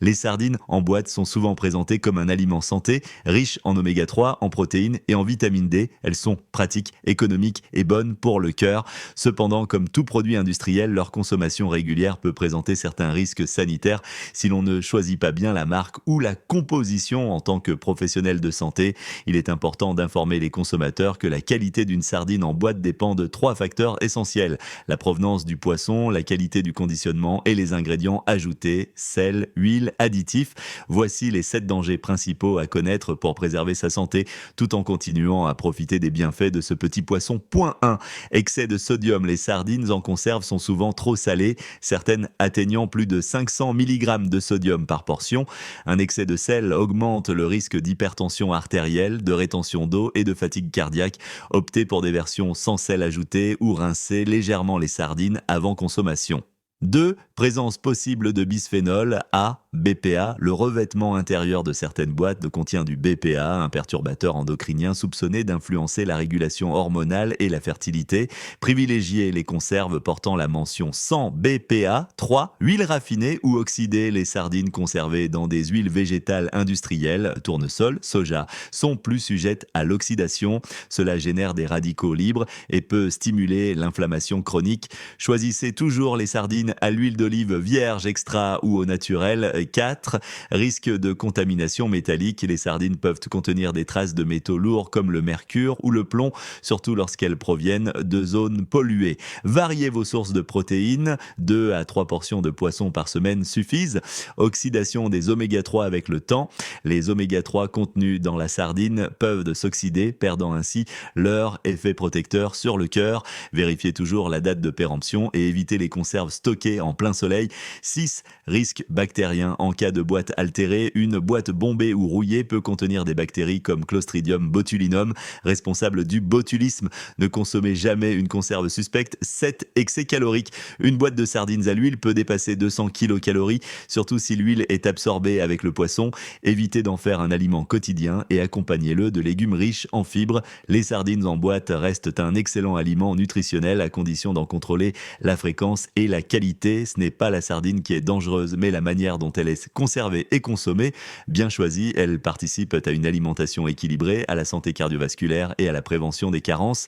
Les sardines en boîte sont souvent présentées comme un aliment santé, riche en oméga 3, en protéines et en vitamine D. Elles sont pratiques, économiques et bonnes pour le cœur. Cependant, comme tout produit industriel, leur consommation régulière peut présenter certains risques sanitaires si l'on ne choisit pas bien la marque ou la composition. En tant que professionnel de santé, il est important d'informer les consommateurs que la qualité d'une sardine en boîte dépend de 3 facteurs essentiels: la provenance du poisson, la qualité du conditionnement et les ingrédients ajoutés, sel, huile, additifs. Voici les 7 dangers principaux à connaître pour préserver sa santé tout en continuant à profiter des bienfaits de ce petit poisson. Point 1. Excès de sodium. Les sardines en conserve sont souvent trop salées, certaines atteignant plus de 500 mg de sodium par portion. Un excès de sel augmente le risque d'hypertension artérielle, de rétention d'eau et de fatigue cardiaque. Optez pour des versions sans sel ajouté ou rincez légèrement les sardines avant consommation. 2. Présence possible de bisphénol A, BPA. Le revêtement intérieur de certaines boîtes contient du BPA, un perturbateur endocrinien soupçonné d'influencer la régulation hormonale et la fertilité. Privilégiez les conserves portant la mention sans BPA. 3. Huile raffinée ou oxydée. Les sardines conservées dans des huiles végétales industrielles, tournesol, soja, sont plus sujettes à l'oxydation. Cela génère des radicaux libres et peut stimuler l'inflammation chronique. Choisissez toujours les sardines à l'huile d'olive vierge extra ou au naturel. 4. Risque de contamination métallique. Les sardines peuvent contenir des traces de métaux lourds comme le mercure ou le plomb, surtout lorsqu'elles proviennent de zones polluées. Variez vos sources de protéines. 2 à 3 portions de poisson par semaine suffisent. Oxydation des oméga 3 avec le temps. Les oméga 3 contenus dans la sardine peuvent s'oxyder, perdant ainsi leur effet protecteur sur le cœur. Vérifiez toujours la date de péremption et évitez les conserves stockées en plein soleil. 6. Risque bactérien. En cas de boîte altérée, une boîte bombée ou rouillée peut contenir des bactéries comme Clostridium botulinum, responsable du botulisme. Ne consommez jamais une conserve suspecte. 7. Excès calorique. Une boîte de sardines à l'huile peut dépasser 200 kcal, surtout si l'huile est absorbée avec le poisson. Évitez d'en faire un aliment quotidien et accompagnez-le de légumes riches en fibres. Les sardines en boîte restent un excellent aliment nutritionnel à condition d'en contrôler la fréquence et la qualité. Ce n'est pas la sardine qui est dangereuse, mais la manière dont elle est conservée et consommée. Bien choisie, elle participe à une alimentation équilibrée, à la santé cardiovasculaire et à la prévention des carences.